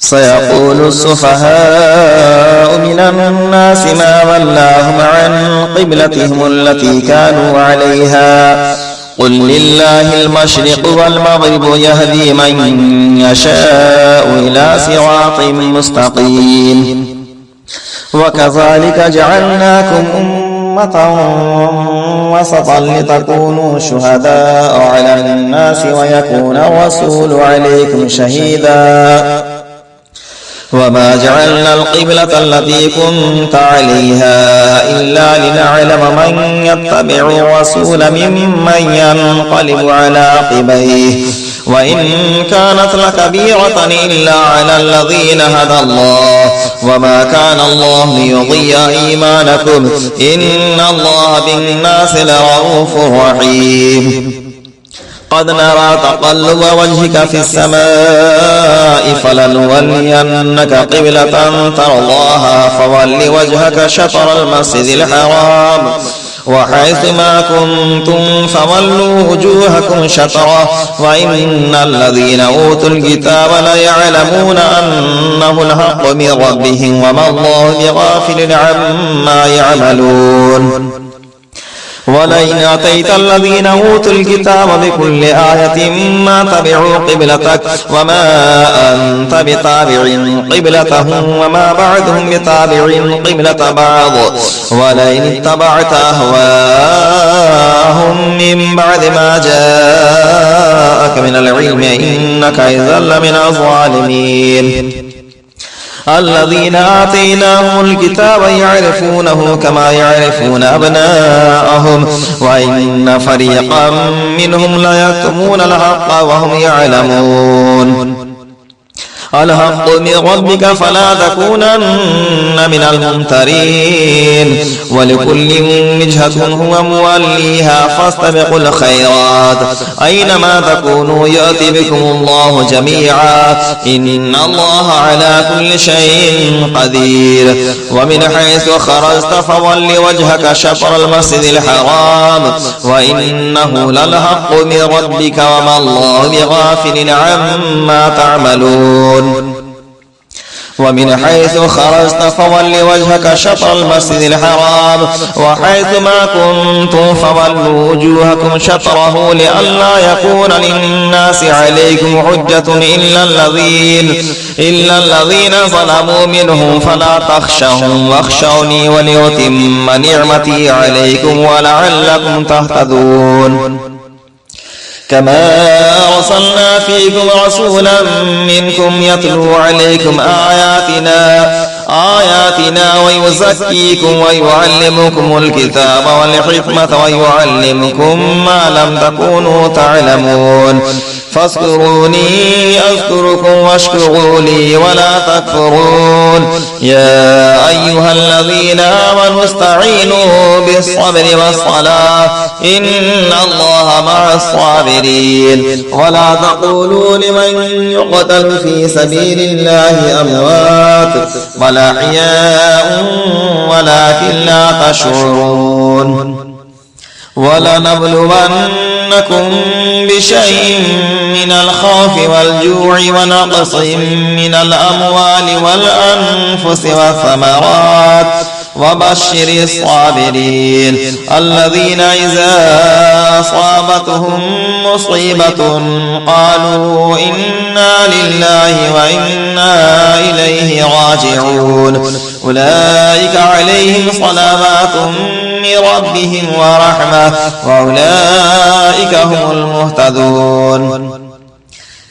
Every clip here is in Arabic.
سيقول السفهاء من الناس ما ولاهم عن قبلتهم التي كانوا عليها قل لله المشرق والمغرب يهدي من يشاء إلى صراط مستقيم. وكذلك جعلناكم أمة وسطا لتكونوا شهداء على الناس ويكون الرسول عليكم شهيدا وما جعلنا القبلة التي كنت عليها إلا لنعلم من يتبع الرسول ممن ينقلب على عقبيه وإن كانت لكبيرة إلا على الذين هدى الله وما كان الله ليضيع إيمانكم إن الله بالناس لرؤوف رحيم. قد نرى تقلب وجهك في السماء فلنولينك قبلة ترضاها فول وجهك شطر المسجد الحرام وحيث ما كنتم فولوا وجوهكم شطره وإن الذين أوتوا الكتاب ليعلمون أنه الحق من ربهم وما الله بغافل عما يعملون. ولئن أتيت الذين أوتوا الكتاب بكل آية ما تبعوا قبلتك وما أنت بتابع قبلتهم وما بعضهم بتابع قبلة بعض ولئن اتبعت أهواءهم من بعد ما جاءك من العلم إنك إذا لمن الظالمين. الذين آتيناهم الكتاب يعرفونه كما يعرفون أبناءهم وإن فريقا منهم ليكتمون الحق وهم يعلمون. الحق من ربك فلا تكونن من الممترين ولكل وجهة هو موليها فاستبقوا الخيرات أينما تكونوا يأتي بكم الله جميعا إن الله على كل شيء قدير. ومن حيث خرجت فول وجهك شطر المسجد الحرام وإنه للحق من ربك وما الله بغافل عما تعملون. ومن حيث خرجت فول وجهك شطر المسجد الحرام وحيث ما كنتم فولوا وجوهكم شطره لئلا يكون للناس عليكم حجة إلا الذين ظلموا منهم فلا تخشوهم واخشوني ولأتم نعمتي عليكم ولعلكم تهتدون. كما أرسلنا فيكم رسولا منكم يتلو عليكم آياتنا ويزكيكم ويعلمكم الكتاب والحكمة ويعلمكم ما لم تكونوا تعلمون. فاذكروني أذكركم واشكروا لي ولا تكفرون. يا أيها الذين آمنوا استعينوا بالصبر والصلاة إن الله مع الصابرين. ولا تقولوا لمن يقتل في سبيل الله أموات بل أحياء ولكن لا تشعرون. ولنبلونكم بشيء من الخوف والجوع ونقص من الأموال والأنفس والثمرات وبشر الصابرين الذين إذا أصابتهم مصيبة قالوا إنا لله وإنا إليه راجعون. أولئك عليهم صلوات من ربهم ورحمة وأولئك هم المهتدون.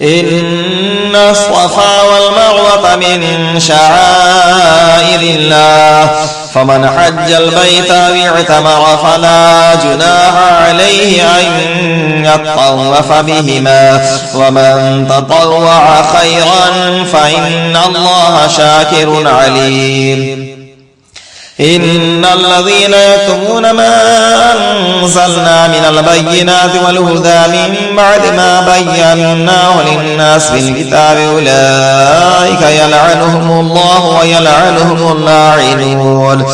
إن الصفا والمروة من شعائر الله فمن حج البيت واعتمر فلا جناح عليه أن يطوف بهما ومن تطوع خيرا فإن الله شاكر عليم. إن الذين يكتمون ما أنزلنا من البينات والهدى من بعد ما بيناه للناس في الكتاب أولئك يلعنهم الله ويلعنهم اللاعنون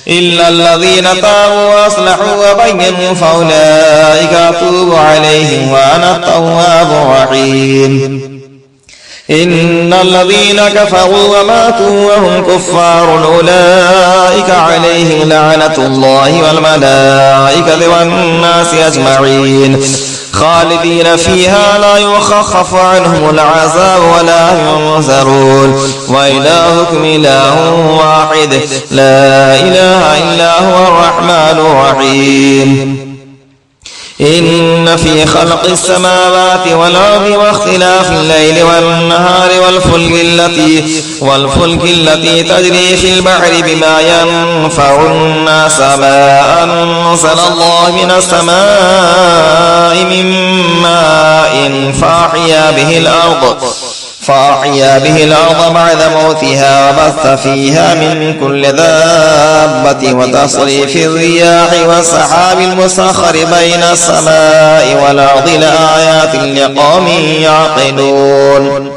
إلا الذين تابوا وأصلحوا وبينوا فأولئك أتوب عليهم وأنا التواب الرحيم. إن الذين كفروا وماتوا وهم كفار أولئك عليهم لعنة الله والملائكة والناس أجمعين خالدين فيها لا يخفف عنهم العذاب ولا ينذرون وإلهكم إله واحد لا إله إلا هو الرحمن الرحيم إن في خلق السماوات والأرض واختلاف الليل والنهار والفلك التي تجري في البحر بما ينفع الناس ما أنزل الله من السماء من ماء فأحيا به الأرض بعد موتها وبث فيها من كل دابة وتصريف الرياح والسحاب المسخر بين السماء والأرض لآيات لقوم يعقلون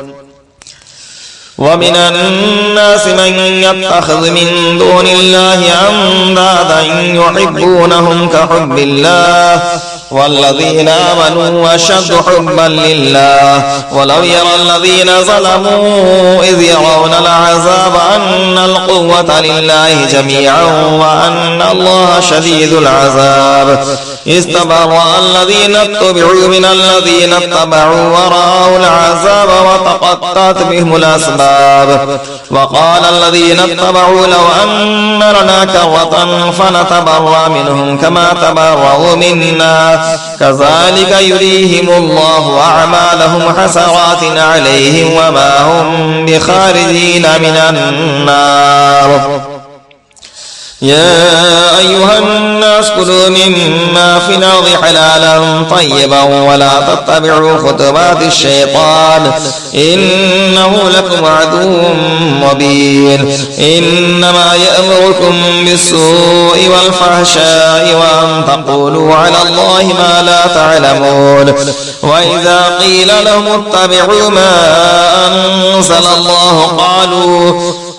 ومن الناس من يتخذ من دون الله أندادا يحبونهم كحب الله والذين آمنوا أشد حبا لله ولو يرى الذين ظلموا إذ يرون العذاب أن القوة لله جميعا وأن الله شديد العذاب استبرأ الذين اتبعوا من الذين اتبعوا ورأوا العذاب وتقطعت بهم الأسباب وقال الذين اتبعوا لو أن لنا كرة فنتبرأ منهم كما تبرأوا منا كذلك يريهم الله أعمالهم حسرات عليهم وما هم بخارجين من النار يا أيها الناس كلوا مما في الأرض حلالا طيبا ولا تتبعوا خطوات الشيطان إنه لكم عدو مبين إنما يأمركم بالسوء والفحشاء وأن تقولوا على الله ما لا تعلمون وإذا قيل لهم اتبعوا ما أنزل الله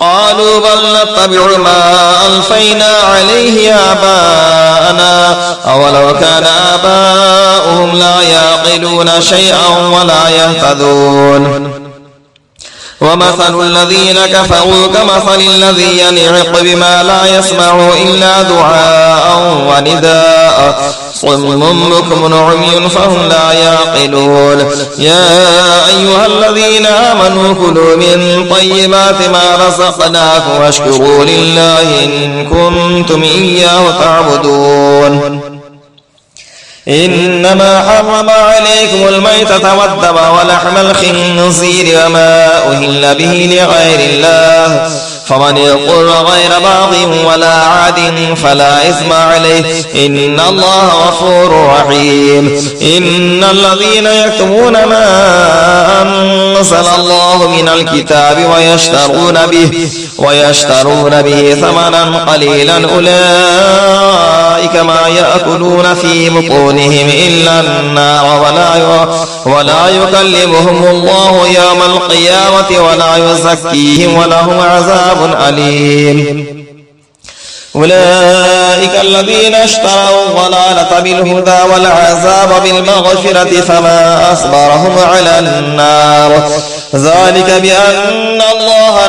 قالوا بل نتبع ما ألفينا عليه آباءنا أولو كان آباؤهم لا يعقلون شيئا ولا يهتدون ومثل الذين كفروا كمثل الذي ينعق بما لا يسمع إلا دعاء ونداء صم بكم عمي فهم لا يعقلون يا أيها الذين آمنوا كلوا من طيبات ما رزقناكم واشكروا لله إن كنتم إياه تعبدون إنما حرم عليكم الميتة والدم ولحم الخنزير وما أهل به لغير الله فمن اضطر غير باغ ولا عاد فلا إثم عليه إن الله غفور رحيم إن الذين يكتمون ما أنزل الله من الكتاب ويشترون به ثمنا قليلا أولئك ما يأكلون في بطونهم إلا النار ولا يكلمهم الله يوم القيامة ولا يزكيهم ولهم عذاب أليم أولئك الذين اشتروا الضلالة بالهدى والعذاب بالمغفرة فما أصبرهم على النار ذلك بأن الله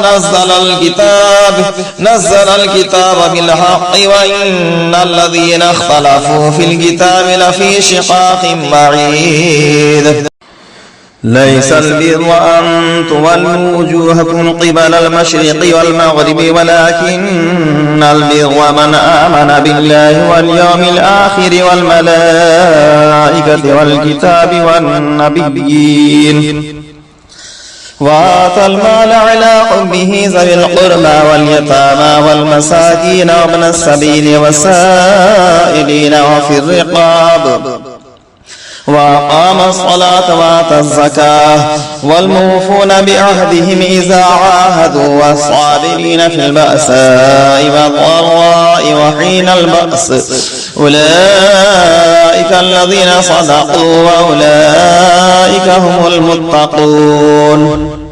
نزل الكتاب بالحق وإن الذين اختلفوا في الكتاب لفي شقاق بعيد ليس البر أن تولوا وجوهكم قبل المشرق والمغرب ولكن البر من آمن بالله واليوم الآخر والملائكة والكتاب والنبيين وآتى المال على حبه ذوي القربى واليتامى والمساكين وابن السبيل والسائلين وفي الرقاب وأقام الصلاة وآتى الزكاة والموفون بعهدهم إذا عاهدوا والصابرين في البأساء والضراء وحين البأس أولئك الذين صدقوا وأولئك هم المتقون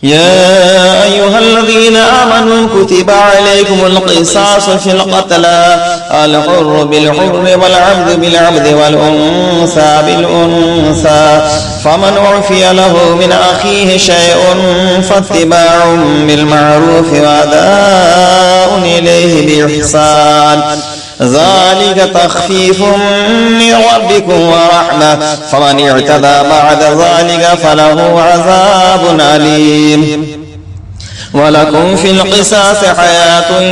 يا أيها الذين آمنوا كتب عليكم القصاص في القتلى الحر بالحر والعبد بالعبد والأنثى بالأنثى. فمن عفي له من أخيه شيء فاتباع بالمعروف وأداء إليه بإحسان، ذلك تخفيف من ربكم ورحمة. فمن اعتدى بعد ذلك فله عذاب أليم. ولكم في القصاص حياة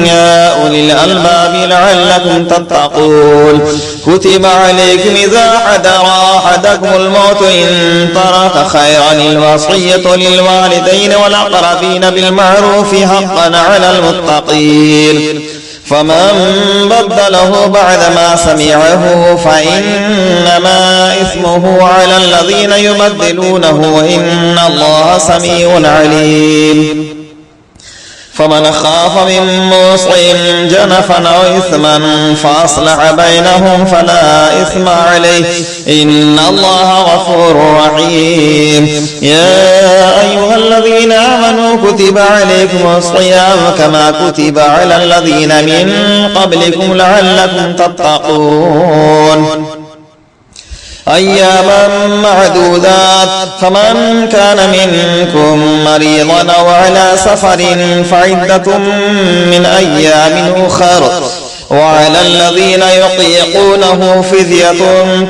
يا أولي الألباب لعلكم تتقون. كتب عليكم إذا حضر أحدكم الموت إن ترك خيرا الوصية للوالدين والأقربين بالمعروف حقا على المتقين. فمن بدله بعدما سمعه فإنما إثمه على الذين يبدلونه وإن الله سميع عليم. فمن خاف من موص جنفا أو إثما فأصلح بينهم فلا إثم عليه إن الله غفور رحيم. يا أيها الذين آمنوا كتب عليكم الصيام كما كتب على الذين من قبلكم لعلكم تتقون. أياما معدودات. فمن كان منكم مريضا أو على سفر فعدة من أيام أخر. وعلى الذين يطيقونه فدية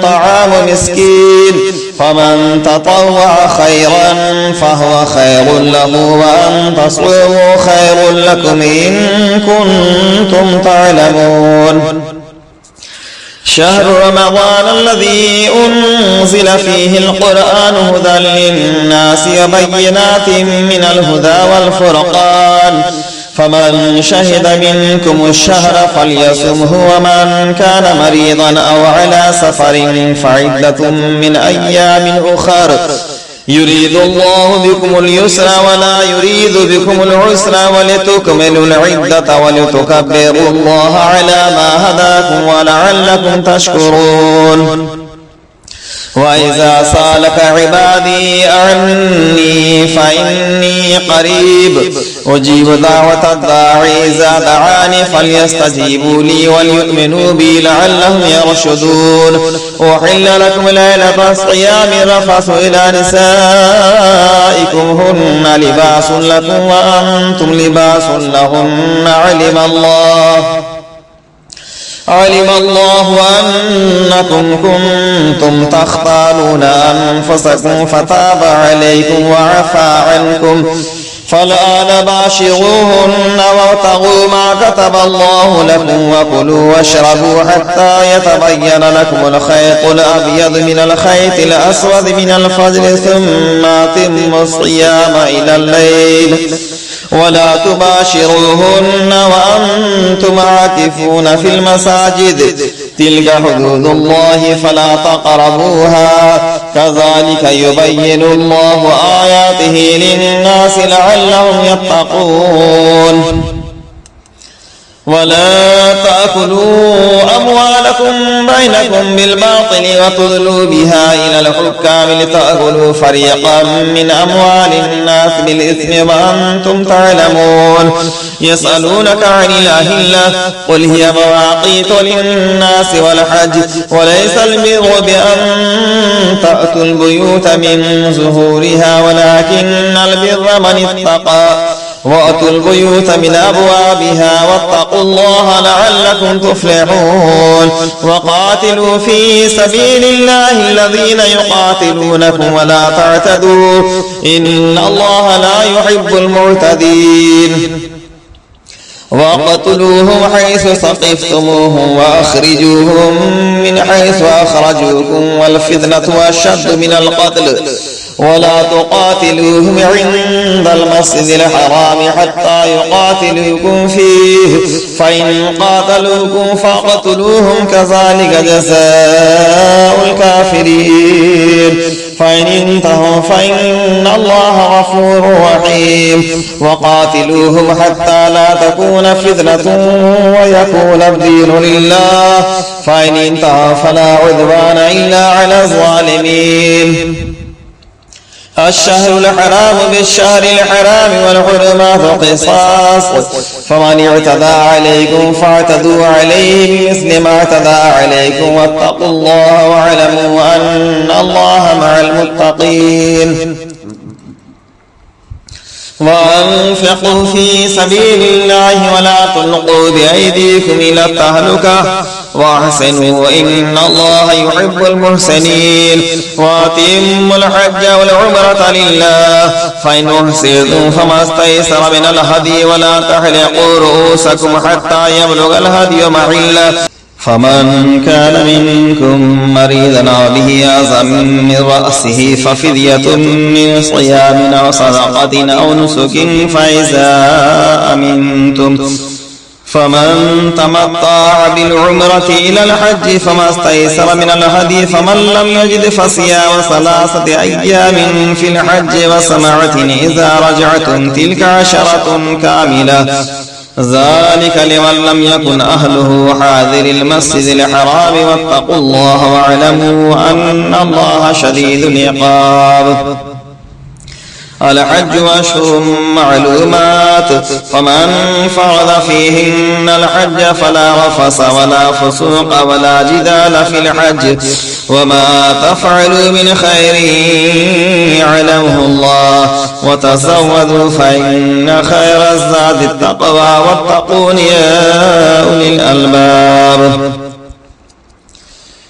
طعام مسكين. فمن تطوع خيرا فهو خير له وأن تصوموا خير لكم إن كنتم تعلمون. شهر رمضان الذي أنزل فيه القرآن هدى للناس وبينات من الهدى والفرقان. فمن شهد منكم الشهر فليصمه ومن كان مريضا أو على سفر فعدة من أيام أخر. يريد الله بكم اليسر ولا يريد بكم العسر ولتكملوا العدة ولتكبروا الله على ما هداكم ولعلكم تشكرون. وإذا سألك عبادي عني فإني قريب أجيب دعوة الداعي إذا دعاني فليستجيبوا لي وليؤمنوا بي لعلهم يرشدون. أحل لكم ليلة الصيام الرفث إلى نسائكم هن لباس لكم وأنتم لباس لهن. علم الله أنكم كنتم تختانون أنفسكم فتاب عليكم وعفى عنكم فالآن باشروهن وابتغوا ما كتب الله لكم وكلوا واشربوا حتى يتبين لكم الخيط الأبيض من الخيط الأسود من الفجر ثم أتموا الصيام إلى الليل ولا تباشروهن وأنتم عاكفون في المساجد تلك حدود الله فلا تقربوها كذلك يبين الله آياته للناس لعلهم يتقون. ولا تأكلوا أموالكم بينكم بالباطل وتدلوا بها إلى الحكام لتأكلوا فريقا من أموال الناس بالإثم وأنتم تعلمون. يسألونك عن الأهلة قل هي مواقيت للناس والحج وليس البر بأن تأتوا البيوت من ظهورها ولكن البر من اتقى وأتوا البيوت من أبوابها واتقوا الله لعلكم تفلحون. وقاتلوا في سبيل الله الذين يقاتلونكم ولا تعتدوا إن الله لا يحب المعتدين. وقتلوهم حيث ثقفتموهم وأخرجوهم من حيث أخرجوكم والفتنة أشد من القتل ولا تقاتلوهم عند المسجد الحرام حتى يقاتلوكم فيه فإن قاتلوكم فاقتلوهم كذلك جزاء الكافرين. فإن انتهوا فإن الله غفور رحيم. وقاتلوهم حتى لا تكون فتنة ويكون الدين لله فإن انتهوا فلا عدوان إلا على الظالمين. الشهر الحرام بالشهر الحرام والحرمات قصاص فمن اعتدى عليكم فاعتدوا عليه بمثل ما اعتدى عليكم واتقوا الله واعلموا أن الله مع المتقين. وأنفقوا في سبيل الله ولا تلقوا بأيديكم إلى التهلكة وأحسنوا إن الله يحب المحسنين. وأتموا الحج والعمرة لله فإن أحسنتم فما استيسر من الهدي ولا تحلقوا رؤوسكم حتى يبلغ الهدي محله فمن كان منكم مريضا أو به أذى من رأسه ففدية من صيام أو صدقة أو نسك فإذا أمنتم فمن تمتع بالعمرة إلى الحج فما استيسر من الهدي فمن لم يجد فصيام 3 أيام في الحج و7 إذا رجعتم تلك 10 كاملة ذلك لمن لم يكن أهله حاضر المسجد الحرام واتقوا الله واعلموا أن الله شديد العقاب. الحج أشهر معلومات فمن فرض فيهن الحج فلا رفث ولا فسوق ولا جدال في الحج وما تفعلوا من خير يعلمه الله وتزودوا فإن خير الزاد التقوى واتقون يا أولي الألباب.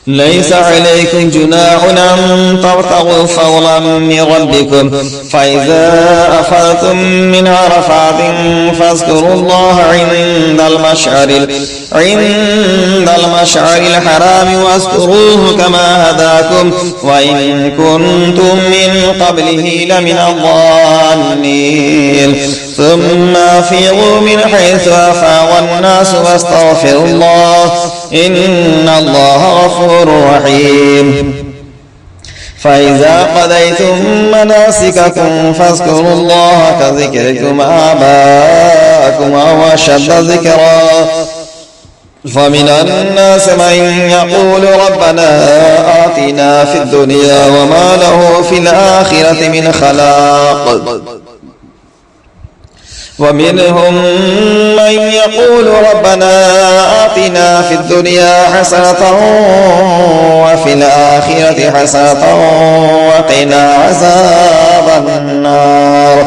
ليس عليكم جناح أن تبتغوا فضلا من ربكم فإذا أفضتم من عرفات فاذكروا الله عند المشعر الحرام واذكروه كما هداكم وإن كنتم من قبله لمن الضالين. ثم أفيضوا من حيث أفاض الناس واستغفروا الله إن الله غفور رحيم. فإذا قضيتم مناسككم فاذكروا الله كذكركم آباءكم أو أشد ذكرا. فمن الناس من يقول ربنا آتنا في الدنيا وما له في الآخرة من خلاق ومنهم من يقول ربنا آتنا في الدنيا حسنة وفي الآخرة حسنة وقنا عذاب النار.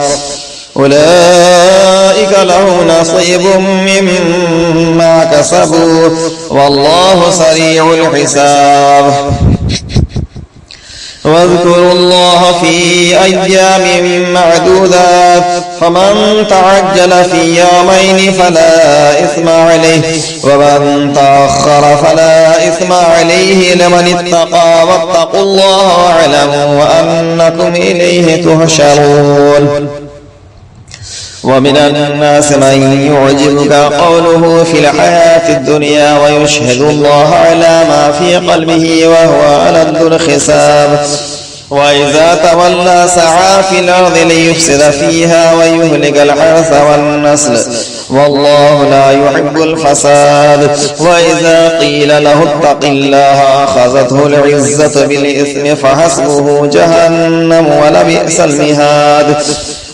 أولئك لهم نصيب مما كسبوا والله سريع الحساب. واذكروا الله في أيام معدودات فمن تعجل في يومين فلا إثم عليه ومن تأخر فلا إثم عليه لمن اتقى واتقوا الله واعلموا أنكم إليه تحشرون. ومن الناس من يعجبك قوله في الحياة الدنيا ويشهد الله على ما في قلبه وهو ألد الخصام وإذا تولى سعى في الأرض ليفسد فيها ويهلك الحرث والنسل والله لا يحب الفساد. وإذا قيل له اتق الله أخذته العزة بالإثم فحسبه جهنم ولبئس المهاد.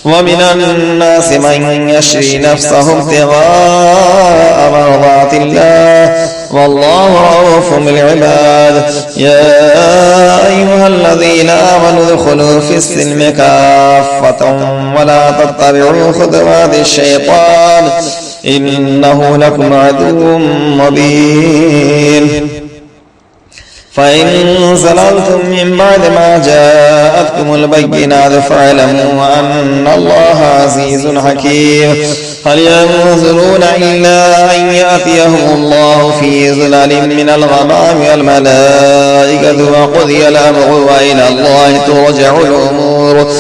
ومن الناس من يشري نفسه ابتغاء مرضات الله والله رؤوف بالعباد. يا أيها الذين آمنوا ادخلوا في السلم كافة ولا تتبعوا خطوات الشيطان إنه لكم عدو مبين. فإن زللتم من بعد ما جاءتكم البينات فاعلموا أن الله عزيز حكيم. هل ينظرون إلا أن يأتيهم الله في ظلال من الغمام والملائكة وقضي الأمر وإلى الله ترجع الأمور.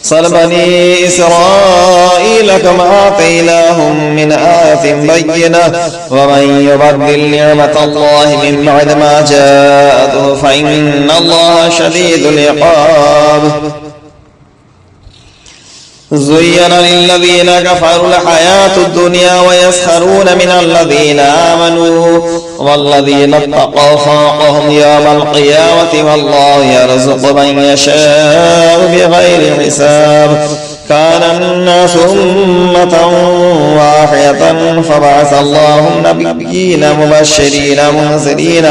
صل بني إسرائيل كما آتيناهم من آية بينة ومن يبدل نعمة الله من بعد ما جاءته فإن الله شديد العقاب. زين للذين كفروا الحياة الدنيا ويسخرون من الذين آمنوا والذين اتقوا فوقهم يوم القيامة والله يرزق من يشاء بغير حساب. كان الناس أمة واحدة فبعث الله النبيين مبشرين منذرين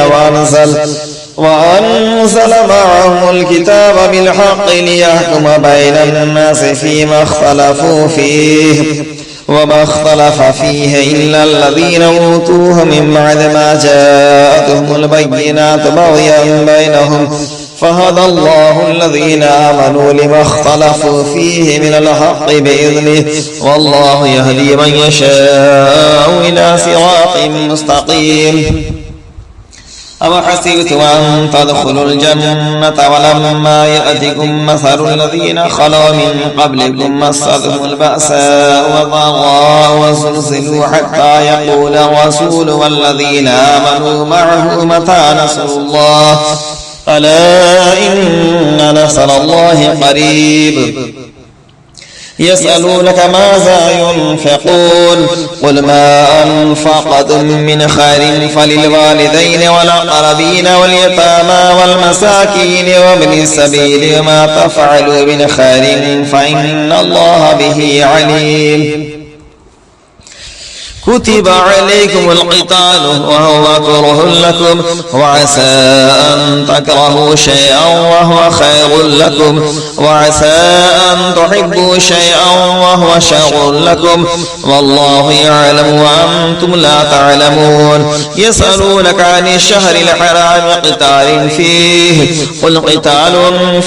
وأنزل معهم الكتاب بالحق ليحكم بين الناس فيما اختلفوا فيه وما اختلف فيه إلا الذين أوتوه من بعد ما جاءتهم البينات بغيا بينهم فهدى الله الذين آمنوا لما اختلفوا فيه من الحق بإذنه والله يهدي من يشاء إلى صراط مستقيم. أم حسبتم أن تدخلوا الجنة ولما يأتكم مثل الذين خلوا من قبلكم مستهم البأساء والضراء وزلزلوا حتى يقول الرسول والذين آمنوا معه متى نصر الله ألا إن نصر الله قريب. يسألونك ماذا ينفقون قل ما أنفقتم من خير فللوالدين والأقربين واليتامى والمساكين وابن السبيل وما تفعلوا من خير فإن الله به عليم. كتب عليكم القتال وهو كره لكم وعسى أن تكرهوا شيئا وهو خير لكم وعسى أن تحبوا شيئا وهو شر لكم والله يعلم وأنتم لا تعلمون. يسألونك عن الشهر الحرام قتال فيه قل قتال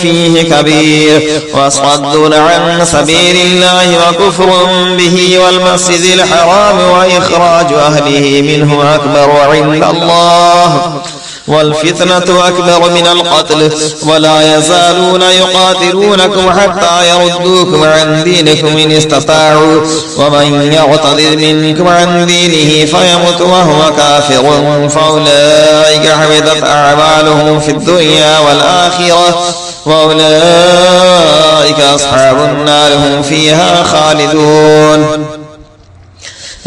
فيه كبير وصد عن سبيل الله وكفر به والمسجد الحرام وإخراج أهله منه أكبر عند الله والفتنة أكبر من القتل ولا يزالون يقاتلونكم حتى يردوكم عن دينكم إن استطاعوا ومن يرتد منكم عن دينه فيمت وهو كافر فأولئك حبطت أعمالهم في الدنيا والآخرة وأولئك أصحاب النار هم فيها خالدون.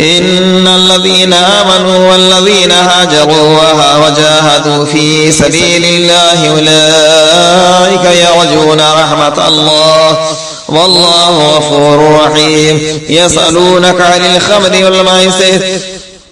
إن الذين آمنوا والذين هاجروا وجاهدوا في سبيل الله أولئك يرجون رحمة الله والله غفور رحيم. يسألونك عن الخمر والميسر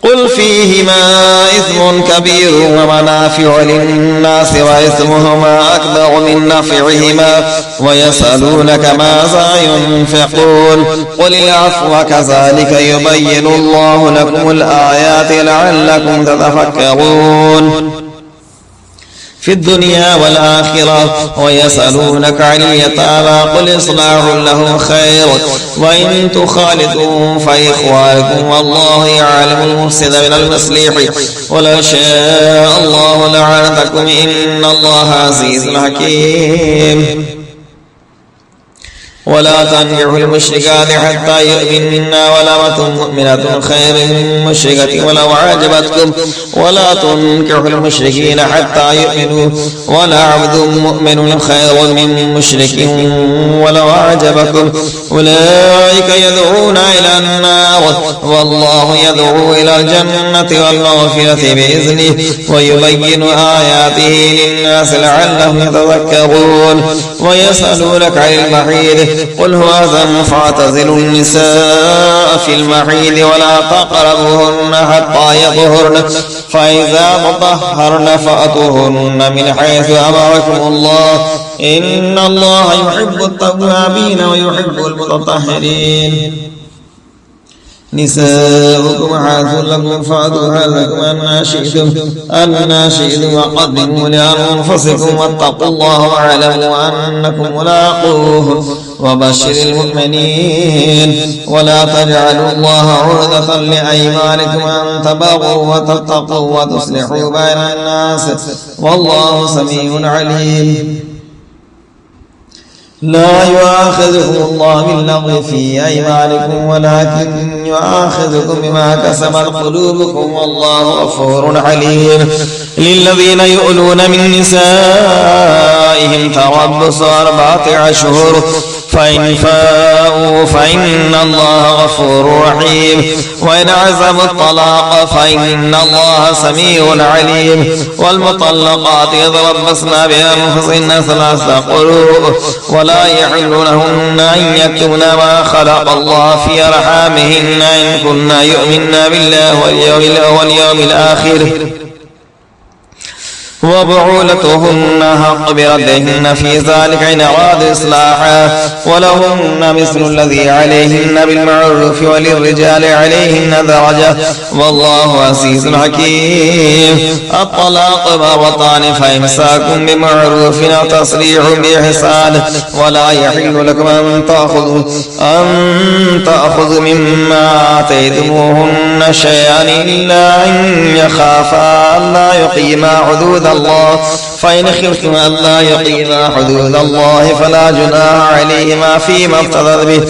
قل فيهما إثم كبير ومنافع للناس وإثمهما أكبر من نفعهما ويسألونك ماذا ينفقون قل العفو كذلك يبين الله لكم الآيات لعلكم تتفكرون في الدنيا والآخرة. ويسألونك عن اليتامى قل إصلاح لهم خير وإن تخالطوهم فإخوانكم والله يعلم المفسد من المصلح ولو شاء الله لعنتكم إن الله عزيز حكيم. ولا تنكحوا المشركات حتى يؤمنن ولأمة مؤمنة خير من مشركة ولو عجبتكم ولا تنكحوا المشركين حتى يؤمنوا ولعبد مؤمن خير من مشرك ولو عجبكم أولئك يدعون إلى النار والله يدعو إلى الجنة والمغفرة بإذنه ويبين آياته للناس لعلهم يتذكرون. ويسألونك عن المحيض قل هو أذى فاعتزلوا النساء في المحيض ولا تقربوهن حتى يطهرن فإذا تطهرن فأتوهن من حيث أمركم الله إن الله يحب التوابين ويحب المتطهرين. نساؤكم حرث لكم فأتوا حرثكم أن شئتم وقدموا لأنفسكم واتقوا الله واعلموا أنكم ملاقوه وبشر المؤمنين. ولا تجعلوا الله عرضة لأيمانكم أن تبروا وتتقوا وتصلحوا بين الناس والله سميع عليم. لا يؤاخذكم الله باللغو في أيمانكم ولكن يؤاخذكم بما كسبت قلوبكم والله غفور حليم. للذين يؤلون من نسائهم تربص 4 أشهر فإن فاءوا فإن الله غفور رحيم وإن عزموا الطلاق فإن الله سميع عليم والمطلقات يتربصن بأنفسهن 3 قروء ولا يحل لهن أن يكتمن ما خلق الله في أرحامهن إن كن يؤمن بالله واليوم الآخر وبعولتهن حق بردهن في ذلك إن أراد إصلاحا ولهن مثل الذي عليهن بالمعروف وللرجال عليهن درجة والله عزيز حكيم. الطلاق مرتان فإمساك بمعروف أو تصريح بإحسان ولا يحل لكم أن تأخذوا مما آتيتموهن شيئا إلا أن يخافا ألا يقيما حدود الله فإن خفتم ألا يقيما حدود الله فلا جناح عليهما فيما افتدت به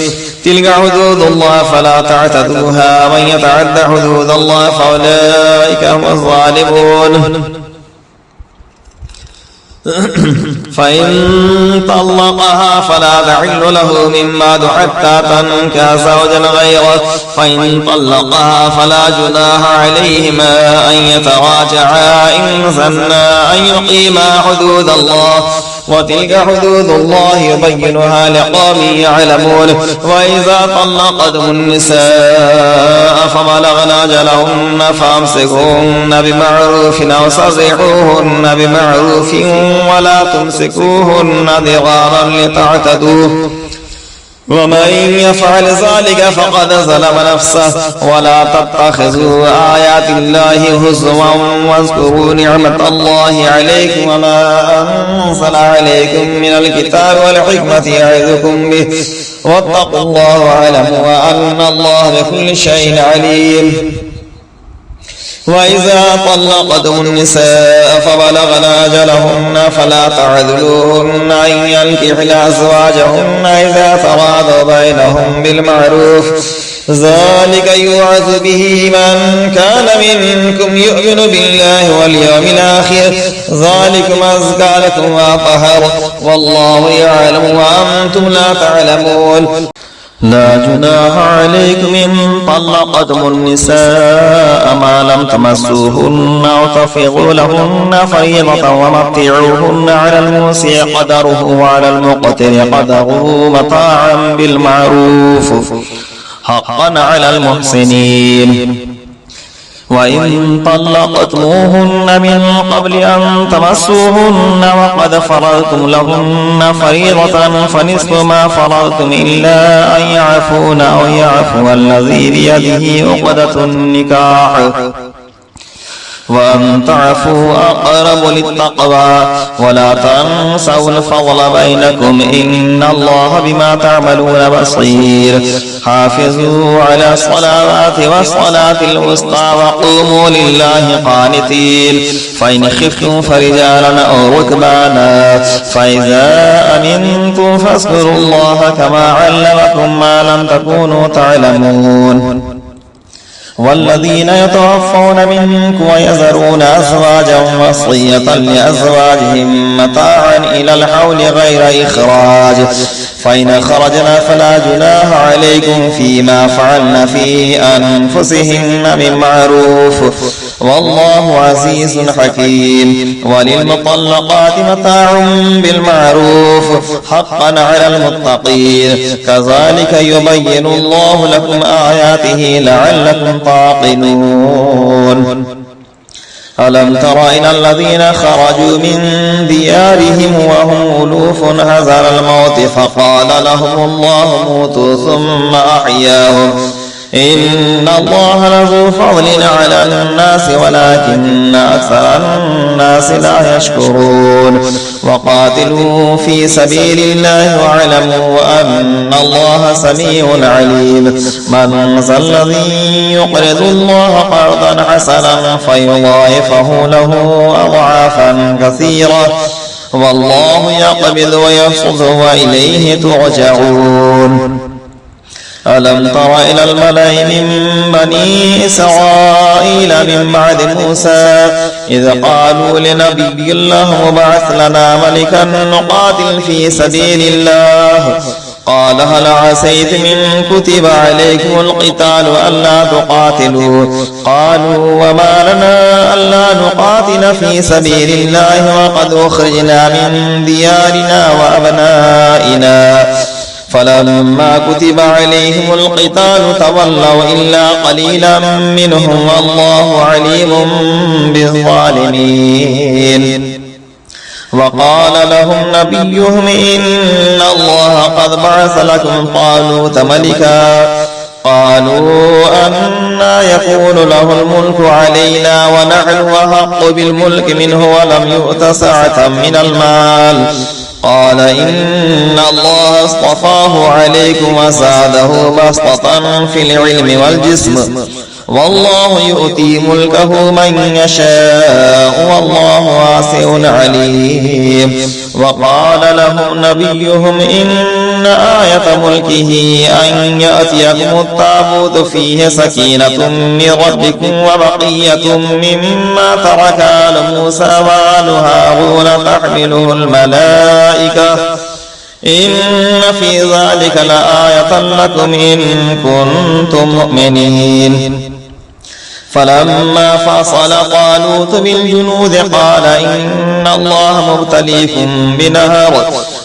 تلك حدود الله فلا تعتدوها من يتعد حدود الله فأولئك هم الظالمون. فإن طلقها فلا تحل له من بعد حتى تنكح زوجا غيره فإن طلقها فلا جناح عليهما أن يتراجعا إن ظنا أن يقيما حدود الله وتلك حدود الله يبينها لقوم يعلمون. وإذا طلقتم النساء فبلغن أجلهن فأمسكوهن بمعروف أو سرحوهن بمعروف ولا تمسكوهن ضرارا لتعتدوا ومن يفعل ذلك فقد ظلم نفسه ولا تتخذوا آيات الله هزوا واذكروا نعمة الله عليكم وما أنزل عليكم من الكتاب والحكمة يعظكم به واتقوا الله واعلموا أن الله بكل شيء عليم. وإذا طلقتم النساء فبلغن أجلهن فلا تعذلوهن أن ينكحن أزواجهن إذا تراضوا بينهم بالمعروف ذلك يوعظ به من كان منكم يؤمن بالله واليوم الآخر ذلكم أزكى لكم وأطهر والله يعلم وأنتم لا تعلمون. لا جناح عليكم إن طلقتم النساء ما لم تمسوهن أو تفرضوا لهن فريضة ومتعوهن على الموسع قدره وعلى المقتر قدره متاعا بالمعروف حقا على المحسنين. وإن طلقتموهن من قبل أن تمسوهن وقد فرضتم لهن فريضة فنصف ما فرضتم إلا أن يعفون أو يعفو الذي بيده عقدة النكاح وأن تعفوا أقرب للتقوى ولا تنسوا الفضل بينكم إن الله بما تعملون بصير. حافظوا على الصلوات والصلاة الوسطى وقوموا لله قانتين. فإن خفتم فرجالا أو ركبانا فإذا أمنتم فاذكروا الله كما علمكم ما لم تكونوا تعلمون. والذين يتوفون منكم ويذرون أزواجا وصية لأزواجهم متاعا إلى الحول غير إخراج فإن خرجنا فلا جناح عليكم فيما فعلن في أنفسهن من معروف والله عزيز حكيم. وللمطلقات متاع بالمعروف حقا على المتقين كذلك يبين الله لكم آياته لعلكم تعقلون. ألم تر إلى الذين خرجوا من ديارهم وهم ألوف حذر الموت فقال لهم الله موتوا ثم أحياهم إن الله لذو فضل على الناس ولكن أكثر الناس لا يشكرون. وقاتلوا في سبيل الله واعلموا أن الله سميع عليم. من ذا الذي يقرض الله قرضا حسنا فيضاعفه له أضعافا كثيرة والله يقبض ويبسط وإليه ترجعون. ألم تر إلى الملأ من بني إسرائيل من بعد موسى إذ قالوا لنبي الله ابعث لنا ملكا نقاتل في سبيل الله قال هل عسيتم إن كتب عليكم القتال ألا تقاتلوا قالوا وما لنا ألا نقاتل في سبيل الله وقد أخرجنا من ديارنا وأبنائنا فلما كتب عليهم القتال تولوا إلا قليلا منهم والله عليم بالظالمين. وقال لهم نبيهم إن الله قد بعث لكم طالوت ملكا قالوا أنى يكون له الملك علينا ونحن أحق بالملك منه ولم يؤت سعة من المال قال إن الله اصطفاه عليكم وزاده بسطة في العلم والجسم والله يؤتي ملكه من يشاء والله واسع عليم. وقال لهم نبيهم إن آية ملكه أن يأتيكم التابوت فيه سكينة من ربكم وبقية مما ترك آل موسى وآل هارون تحمله الملائكة إن في ذلك لآية لكم إن كنتم مؤمنين. فلما فصل طالوت بالجنود قال إن الله مبتليكم بنهر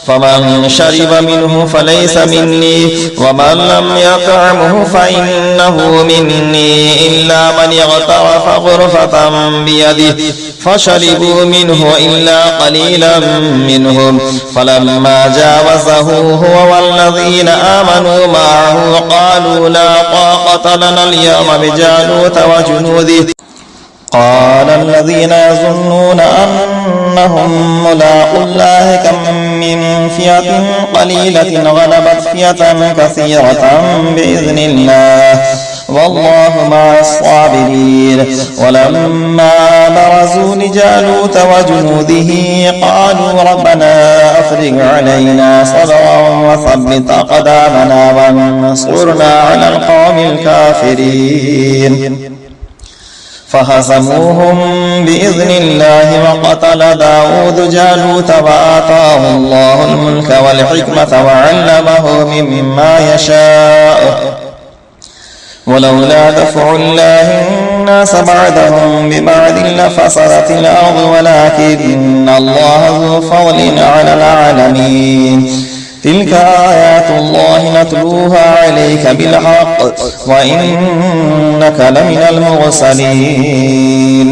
فمن شرب منه فليس مني ومن لم يطعمه فإنه مني إلا من اغترف غرفة بيده فشربوا منه إلا قليلا منهم فلما جاوزه هو والذين آمنوا معه قالوا لا طاقة لنا اليوم بجالوت وجنوده قال الذين يظنون أنهم ملاقو الله كم من فئة قليلة غلبت فئة كثيرة بإذن الله والله مع الصابرين. ولما برزوا لجالوت وجنوده قالوا ربنا أفرغ علينا صبرا وثبت أقدامنا وانصرنا على القوم الكافرين فهزموهم بإذن الله وقتل داود جالوت وآتاه الله الملك والحكمة وعلمه مما يشاء ولولا دفع الله الناس بعدهم ببعض لفسدت الأرض ولكن الله ذو فضل على العالمين. تلك آيات الله نتلوها عليك بالحق وإنك لمن المرسلين.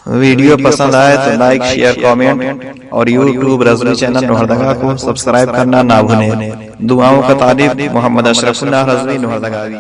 वीडियो पसंद आए तो लाइक शेयर कमेंट और YouTube रज़वी चैनल लोहरदगा को सब्सक्राइब करना ना भूलें। दुआओं का तारीफ मोहम्मद अशरफुल्लाह रज़वी लोहरदगावी।